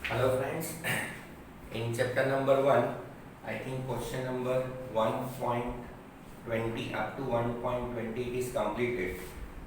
Hello friends, in chapter number 1, I think question number 1.20 up to 1.20 is completed.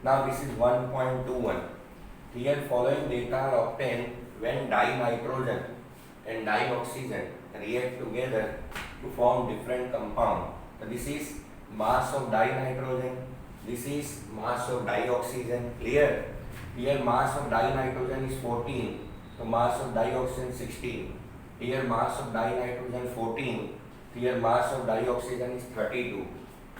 Now this is 1.21. Here following data are obtained when dinitrogen and dioxygen react together to form different compound. So this is mass of dinitrogen, this is mass of dioxygen. Clear? Here mass of dinitrogen is 14. So mass of dioxygen 16. Here mass of dinitrogen 14. Here mass of dioxygen is 32.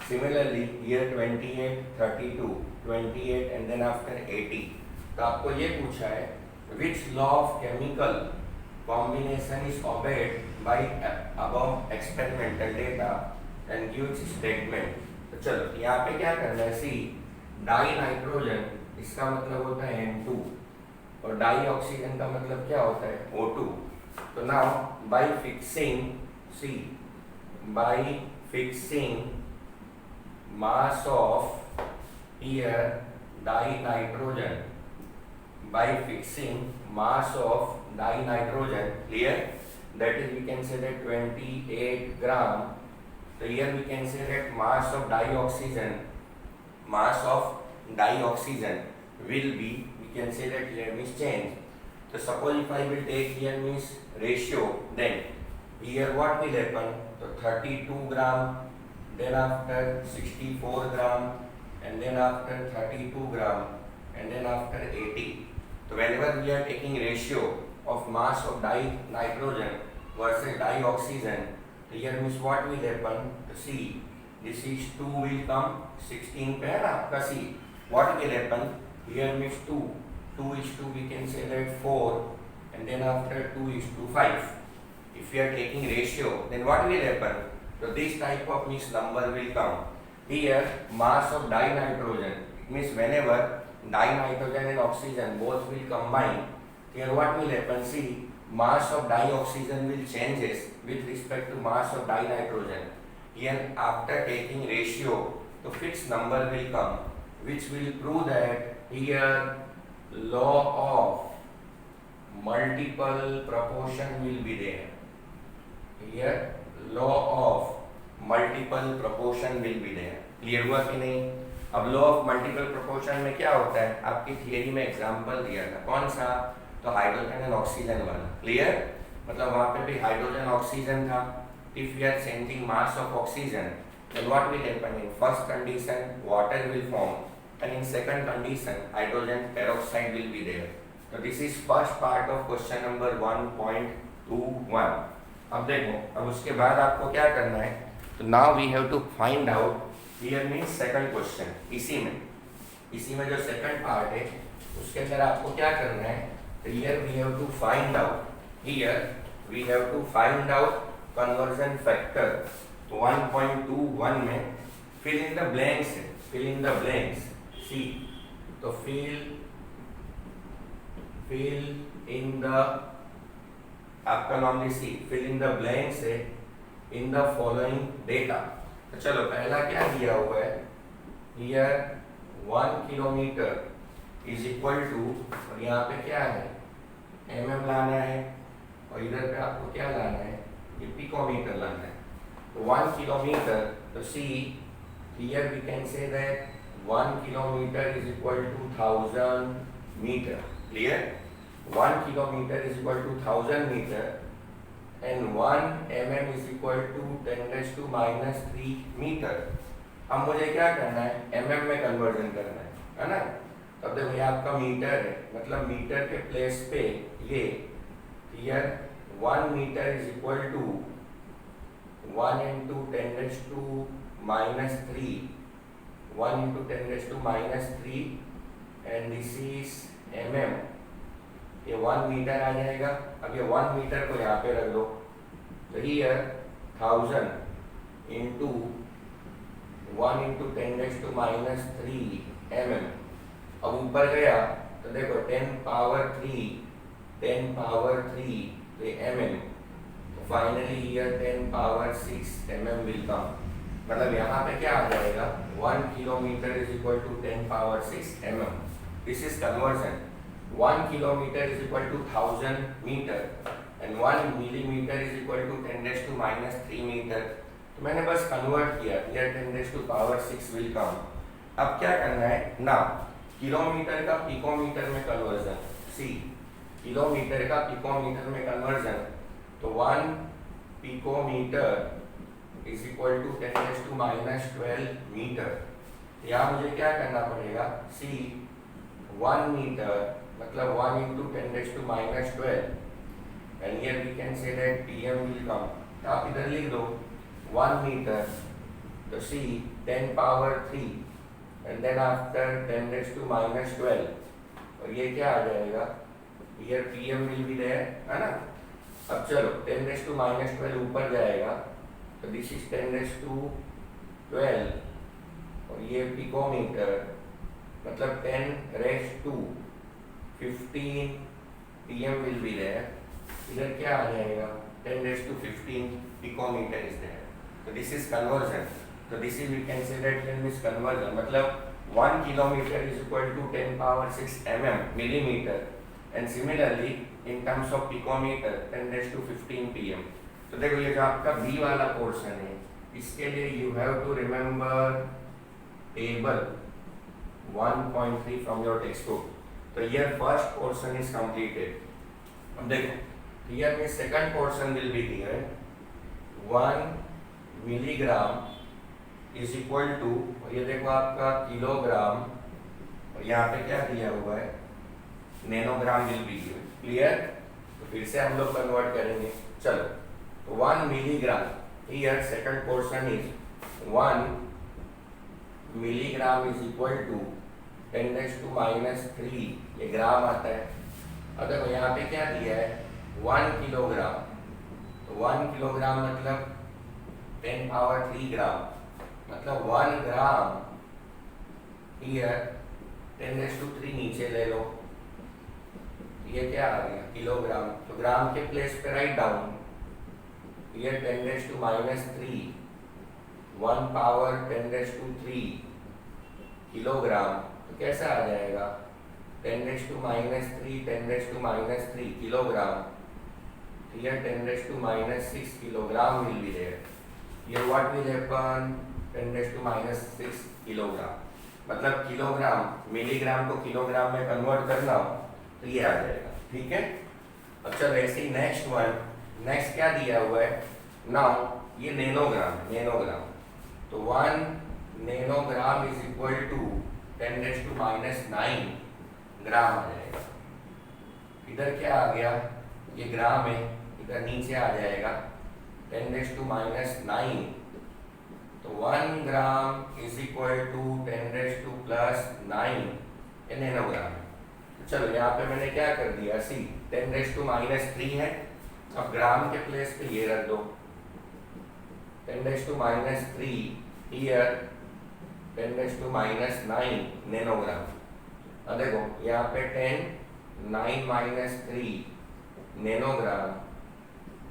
Similarly here 28, 32, 28 and then after 80. तो आपको ये पूछा है which law of chemical combination is obeyed by above experimental data and gives statement. तो चलो यहाँ पे क्या करना है, सी डाई नाइट्रोजन इसका मतलब होता है N2 और डाई ऑक्सीजन का मतलब क्या होता है O2. तो now bye fixing mass of here dinitrogen, by fixing mass of dinitrogen, clear, that is we can say that 28 gram. So here we can say that mass of dioxygen will be, we can say that here means change. So suppose if I will take here means ratio, then here what will happen? So 32 gram, then after 64 gram, and then after 32 gram, and then after 80. So whenever we are taking ratio of mass of dinitrogen versus dioxygen, here means what will happen? To see, this is 2 will come, 16 पे है ना आपका C. What will happen? Here means 2 is to, we can say that 4, and then after 2 is to 5. If we are taking ratio, then what will happen? So this type of means number will come. Here mass of dinitrogen, it means whenever dinitrogen and oxygen both will combine, here what will happen? See, mass of dioxygen will changes with respect to mass of dinitrogen. Here after taking ratio, the fixed number will come, which will prove that here law of multiple proportion will be there. Here law of multiple proportion will be there. Clear हुआ कि नहीं? अब law of multiple proportion में क्या होता है, आपकी theory में एग्जांपल दिया था, कौन सा? तो हाइड्रोजन एंड ऑक्सीजन वाला. क्लियर? मतलब वहां पे भी हाइड्रोजन ऑक्सीजन था. If we are changing mass of oxygen, then what will happen? In first condition water will form, and in second condition hydrogen peroxide will be there. तो this is first part of question number 1.21. अब देखो, अब उसके बाद आपको क्या करना है? तो now we have to find out, here means second question. इसी में जो सेकंड पार्ट है उसके अंदर आपको क्या करना है? तो here we have to find out conversion factor 1.21 में fill in the blanks. See, तो फिल इन द, आपका normally see fill in the blanks है इन द फॉलोइंग डेटा. तो चलो पहला क्या दिया हुआ है? Here 1 kilometre is equal to, और यहाँ पे क्या है? mm लाना है, और इधर पे आपको क्या लाना है? ये पिकोमीटर लाना है. तो 1 किलोमीटर, तो see here we can say that 1 kilometre is equal to 1000 metre. Clear? 1 kilometre is equal to 1000 metre and 1 mm is equal to 10⁻³ metre. अब मुझे क्या करना है? mm में कन्वर्जन करना है ना? तब देखो ये आपका मीटर है, मतलब मीटर के प्लेस पे ये here 1 metre is equal to 1 × 10⁻³ 1 × 10⁻³ and this is mm. ये 1 मीटर आ जाएगा. अब ये 1 मीटर को यहाँ पे रख दो. तो हियर 1000 इंटू 1 × 10⁻³ mm. अब ऊपर गया तो देखो 10⁻³ तो mm. तो finally here 10⁻6 mm will come. मतलब यहाँ पे क्या आ जाएगा? 1 kilometre is equal to 10⁻6 mm. This is conversion. 1 kilometer is equal to 1000 meter and 1 millimeter is equal to 10 raised to minus 3 meter. तो मैंने बस कन्वर्ट किया, here 10 raised to power 6 will come. अब क्या करना है ना, किलोमीटर का पिकोमीटर में कन्वर्जन, सी किलोमीटर का पिकोमीटर में कन्वर्जन, तो 1 picometre is equal to 10 raised to minus 12 metre. यहाँ मुझे क्या करना पड़ेगा, सी 1 मीटर मतलब 1 into 10 raised to minus 12 and here we can say that pm will come. आप इधर लिख दो 1 मीटर, तो सी 10 power 3 and then after 10 raised to minus 12 और ये क्या आ जाएगा, here pm will be there है ना. अब चलो 10 raised to minus 12 ऊपर जाएगा, तो this is 10 raised to 12 और ये पिकोमीटर मतलब 10 raised to 15 pm will be there. इधर क्या आ जाएगा, 10 raised to 15 picometer is there. So this is conversion. So this is, we can say that here is conversion. मतलब 1 kilometer is equal to 10 power 6 mm millimeter and similarly in terms of picometer 10 raised to 15 pm. तो देखो ये जो आपका B वाला portion है, इसके लिए you have to remember table 1.3 from your textbook. तो here first portion is completed. अब देखो here में second portion will be given 1 milligram is equal to, और ये देखो आपका किलोग्राम और यहाँ पे क्या दिया हुआ है, nanogram will be given. Clear. तो फिर से हम लोग कन्वर्ट करेंगे. चलो तो 1 milligram, here second portion is 1 milligram is equal to 10 raised to minus 3, ये ग्राम आता है. अब देखो यहाँ पे क्या दिया है 1 किलोग्राम, तो 1 किलोग्राम मतलब 10 power 3 ग्राम, मतलब 1 ग्राम here 10 raised to 3 नीचे ले लो, ये क्या आ गया किलोग्राम. तो ग्राम के प्लेस पे write down, here 10 raised to minus 3 1 power 10 raised to 3 kilogram. तो कैसा आ जाएगा 10 raised to minus 3 10 raised to minus 3 kilogram. Here 10 raised to minus 6 kilogram will be there. Here what will happen, 10 raised to minus 6 kilogram. मतलब kilogram milligram को kilogram में convert करना हो तो ये आ जाएगा. ठीक है. अब चलो ऐसे ही नेक्स्ट वन, नेक्स्ट क्या दिया हुआ है नाउ, ये नैनोग्राम, नैनोग्राम. तो 1 nanogram is equal to 10 raised to minus 9 gram आ जाएगा. इधर क्या आ गया, ये ग्राम है, इधर नीचे आ जाएगा 10 raised to minus 9. तो 1 gram is equal to 10 raised to plus 9 ये नैनोग्राम है. तो चलो यहाँ पे मैंने क्या कर दिया, सी 10 raised to minus 3 है, अब ग्राम के प्लेस पे ये रख दो 10 raised to minus 3 here 10 raised to minus 9 nanogram. अब देखो यहाँ पे 10 9 minus 3 नैनोग्राम,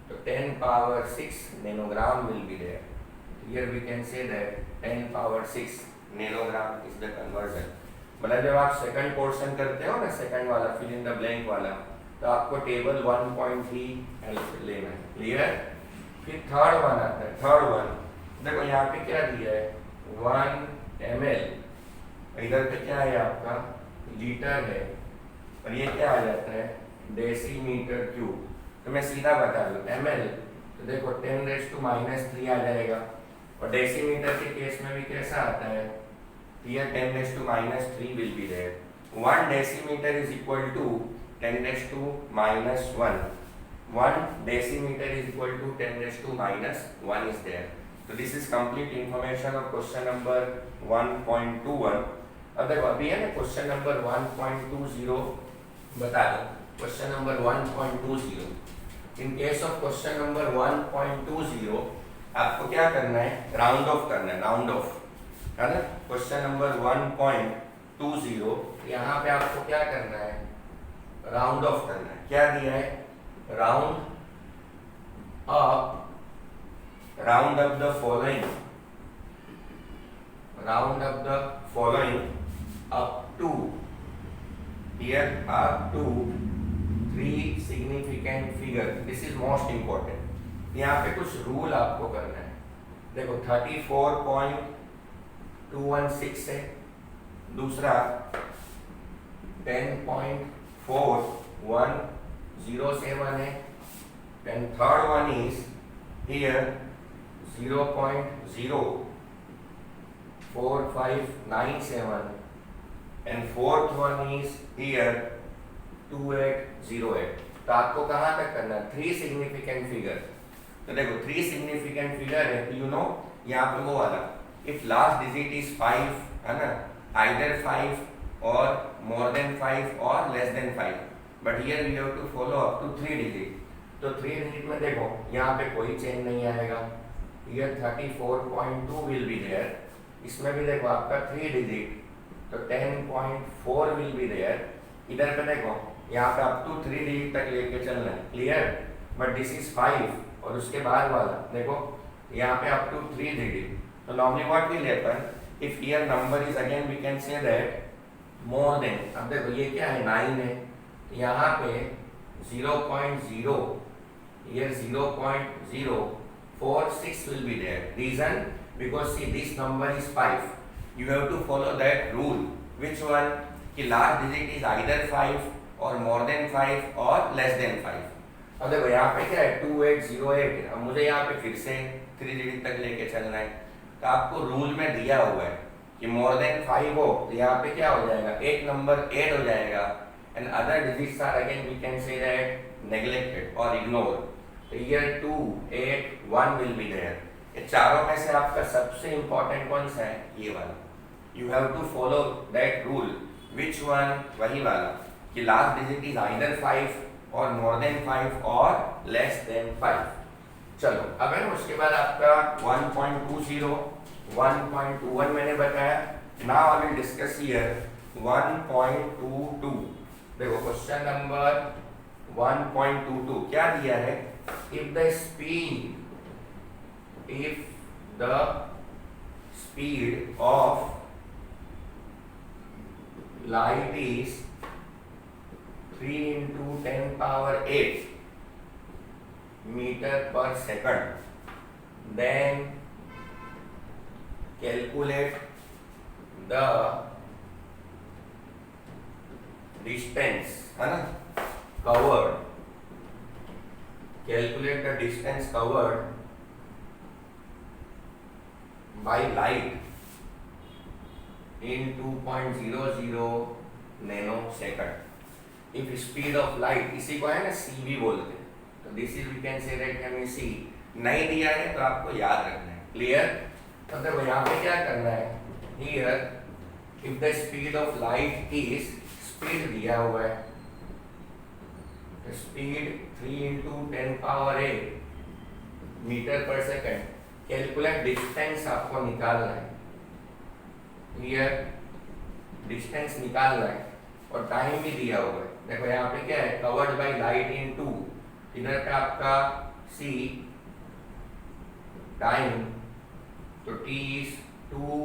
तो 10 power 6 nanogram will be there. Here we can say that 10 power 6 nanogram is the conversion. मतलब जब आप सेकंड पोर्शन करते हो ना, सेकंड वाला फिल इन द ब्लैंक वाला, तो आपको टेबल 1.3 हेल्प लेना है. क्लियर. फिर थर्ड वन आता है. थर्ड वन देखो यहाँ पे क्या दिया है 1 ml, इधर पे क्या है आपका लीटर है और ये क्या आ जाता है डेसीमीटर क्यूब. तो मैं सीधा बता दूं ml, तो देखो 10 raised to minus 3 आ जाएगा और डेसीमीटर के केस में भी कैसा आता है, here 10 raised to minus 3 will be there. 1 decimeter is equal to 10 raised to minus 1. 1 decimeter is equal to 10 raised to minus 1 is there. So this is complete information of question number 1.21. अब देखो अभी है ना question number 1.20 बता दो. Question number 1.20, in case of question number 1.20 आपको क्या करना है, राउंड ऑफ करना है. राउंड ऑफ है ना. क्वेश्चन नंबर 1.20 यहाँ पे आपको क्या करना है, राउंड ऑफ करना है. क्या दिया है, round up the following, round up the following up to here up to 3 significant figure. This is most important. यहाँ पे कुछ रूल आपको करना है. देखो 34.216 है, दूसरा 10.4107 है, and third one is here 0.04597 and fourth one is here 2808. तो आपको कहाँ तक करना है? 3 सिग्निफिकेंट फिगर. तो देखो 3 सिग्निफिकेंट फिगर है, यू नो यहाँ पे वो वाला इफ लास्ट डिजिट इज 5 है ना, आइदर 5 और मोर देन 5 और less than 5, but here we have to follow up to 3 digit. तो 3 डिजिट में देखो यहाँ पे कोई चेंज नहीं आएगा. Here 34.2 will be there. इसमें भी देखो आपका 3 डिजिट, तो 10.4 विल बी देयर. इधर पे देखो यहाँ पे अप टू 3 डिजिट तक लेके चलना है. क्लियर? बट दिस इज 5 और उसके बाद वाला देखो यहाँ पे अप टू 3 डिजिट. तो normally what will happen if here number is again we can say that more than. अब देखो ये क्या है 9 है, यहाँ पे 0.0 here 0.046 will be there. Reason? Because see this number is 5. You have to follow that rule. Which one? कि last digit is either 5 or more than 5 or less than 5. अब देखो यहाँ पे क्या है 2808 है. अब मुझे यहाँ पे फिर से 3 डिजिट तक लेके चलना है. तो आपको रूल में दिया हुआ है कि मोर देन 5 हो तो यहाँ पे क्या हो जाएगा, एक नंबर ऐड हो जाएगा and other digits are again we can say that neglected or ignored. So here 2, 8, 1 will be there. ये चारों में से आपका सबसे important कौन सा है? ये वाला. You have to follow that rule. Which one? वही वाला कि last digit is either 5 or more than 5 or less than 5. चलो अब है ना उसके बाद आपका 1.20, 1.21 मैंने बताया. Now I will discuss here 1.22. देखो क्वेश्चन नंबर 1.22 क्या दिया है? if the speed of light is 3 into 10 power 8 meter per second, then calculate the distance है ना covered. Calculate the distance covered by light in 2.00 nanosecond. If speed of light, इसी को है ना CV बोलते हैं. तो this is we can say that हमें C नहीं दिया है तो आपको याद रखना है. क्लियर? तो देखो यहाँ पे क्या करना है? Here if the speed of light is, speed दिया हुआ है, स्पीड 3 into 10 power 8 मीटर पर सेकंड. कैलकुलेट डिस्टेंस आपको निकालना है. हियर डिस्टेंस निकालना है और टाइम भी दिया हुआ है. देखो यहाँ पे क्या है, कवर्ड बाय लाइट इन 2. इधर का आपका C टाइम, तो T इज 2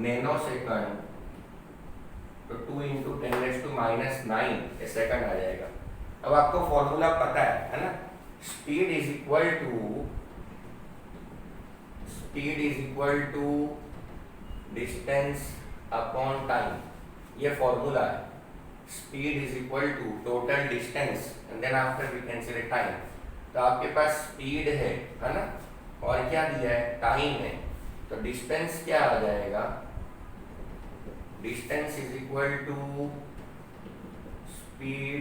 नैनो सेकंड, तो 2 into 10⁻⁹ सेकंड आ जाएगा. अब आपको फॉर्मूला पता है ना, speed is equal to distance upon time. ये फॉर्मूला है. Speed is equal to total distance and then after we can say time. तो आपके पास स्पीड है ना, और क्या दिया है, टाइम है. तो डिस्टेंस क्या आ जाएगा, distance is equal to speed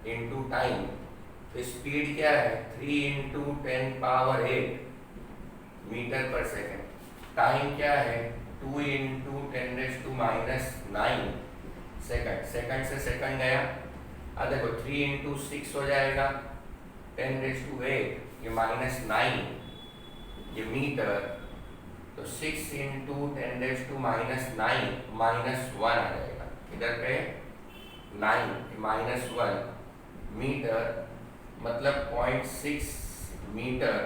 into time. तो स्पीड क्या है 3 into 10 power 8 मीटर पर सेकंड. टाइम क्या है 2 into 10⁻⁹ सेकंड. सेकंड से सेकंड गया. अब देखो 3 into 6 हो जाएगा 10⁸, ये -9 ये मीटर. तो 6 into 10⁻⁹ -1 आ जाएगा. इधर पे 9 -1 मीटर, मतलब 0.6 metre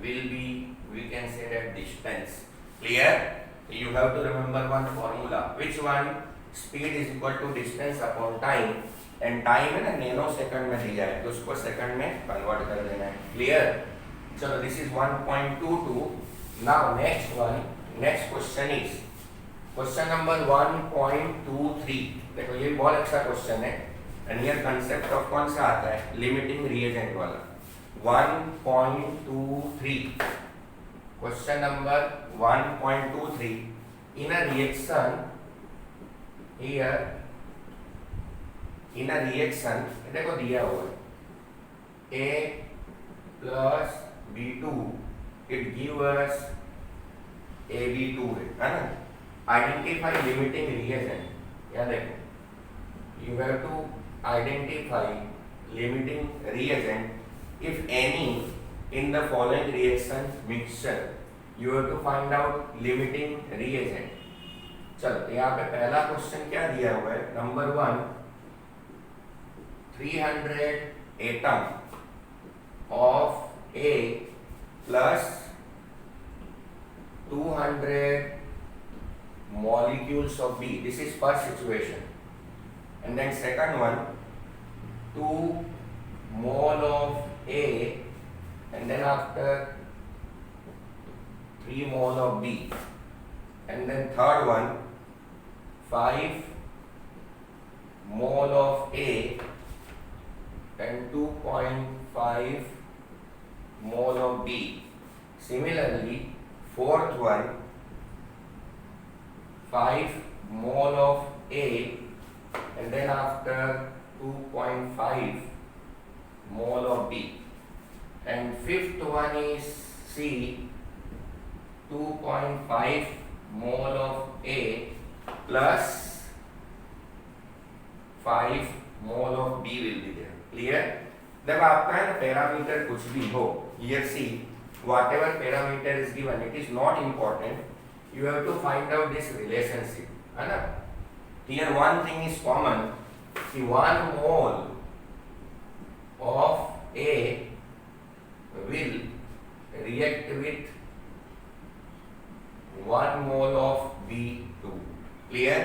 will be, we can say that distance. Clear? You have to remember one formula. Which one? Speed is equal to distance upon time, and time है ना नैनो सेकंड में दिया है तो उसको सेकंड में कन्वर्ट कर देना है। क्लियर? चलो this is 1.22। Now next question is question number 1.23। देखो ये बहुत अच्छा क्वेश्चन है एंड हियर कांसेप्ट ऑफ कौन सा आता है, लिमिटिंग रिएजेंट वाला। 1.23 question number 1.23 in a reaction here, in a reaction देखो दिया हुआ है A plus B2 it give us AB2 है ना। identify limiting reagent, या देखो you have to identify limiting reagent if any in the following reaction mixture you have to find out limiting reagent। चलो यहाँ पे पहला क्वेश्चन क्या दिया हुआ है, number 1 300 atom of A plus 200 molecules of B, this is first situation, and then second one 2 mole of A and then after 3 mole of B, and then third one 5 mole of A and 2.5 mole of B. Similarly, fourth one 5 mole of A and then after 2.5 mole of B, and fifth one is C 2.5 mole of A plus 5 mole of B will be there। Clear? जब आपका है ना parameter कुछ भी हो, here see whatever parameter is given, it is not important, you have to find out this relationship, है ना। Here one thing is common, कि 1 mole of A will react with 1 mole of B2। Clear?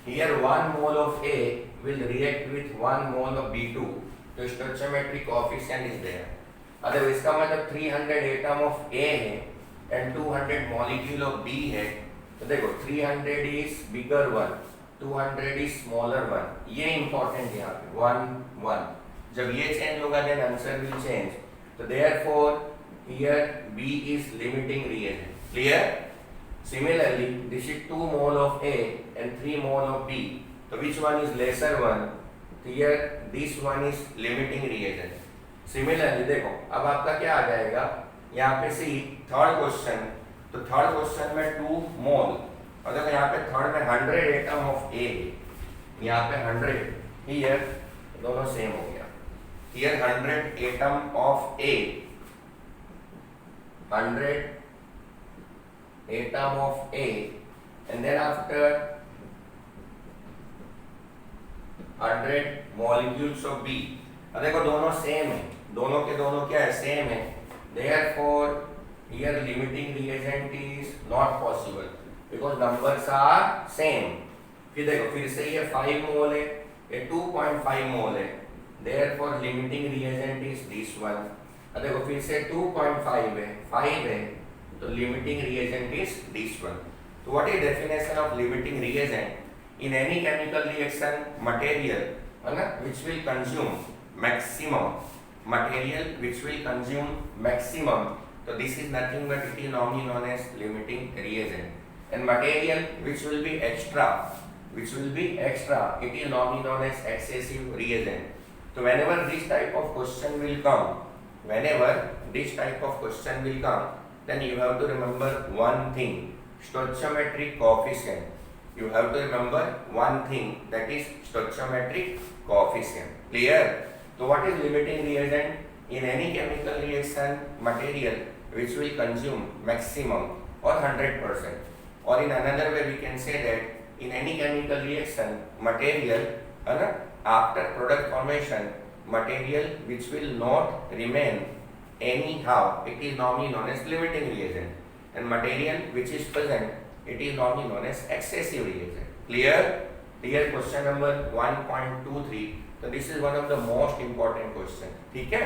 Here 1 mole of A will react with 1 mole of B2, तो stoichiometric coefficient is there। अगर इसका मतलब 300 atom of A है and 200 molecule of B है, तो देखो 300 is bigger one, 200 is smaller one, ये important है यहाँ पे 1 1। जब ये चेंज होगा देन आंसर विल चेंज, तो therefore here B is limiting reagent. Clear? Similarly, this is 2 mole of A and 3 mole of B. So which one is lesser one? Here this one is limiting reagent. Similarly देखो अब आपका क्या आ जाएगा, यहाँ पे सी third question, तो third question में 2 मोल और देखो यहाँ पे थर्ड में 100 एटम ऑफ A, यहाँ पे 100, हियर दोनों सेम हो गया। Here 100 atom of A, 100 atom of A and then after 100 molecules of B। अब देखो दोनों सेम है, दोनों के दोनों क्या है, सेम है, therefore here limiting reagent is not possible because numbers are same। फिर देखो फिर से ये 5 मोल है, ये 2.5 मोल है, therefore limiting reagent is this one। अब देखो फिर से 2.5 है, 5 है, तो limiting reagent is this one। So what is definition of limiting reagent? In any chemical reaction, material है ना which will consume maximum, material which will consume maximum, so this is nothing but it is normally known as limiting reagent, and material which will be extra, it is normally known as excessive reagent। So whenever this type of question will come, then you have to remember one thing, stoichiometric coefficient। You have to remember one thing, that is stoichiometric coefficient। Clear? So what is limiting reagent? In any chemical reaction, material which will consume maximum or 100%, or in another way we can say that in any chemical reaction, material after product formation, material which will not remain anyhow, it is normally known as limiting reagent, and material which is present, it is normally known as excessive reagent। Clear? Here question number 1.23, तो this is one of the most important question, ठीक है।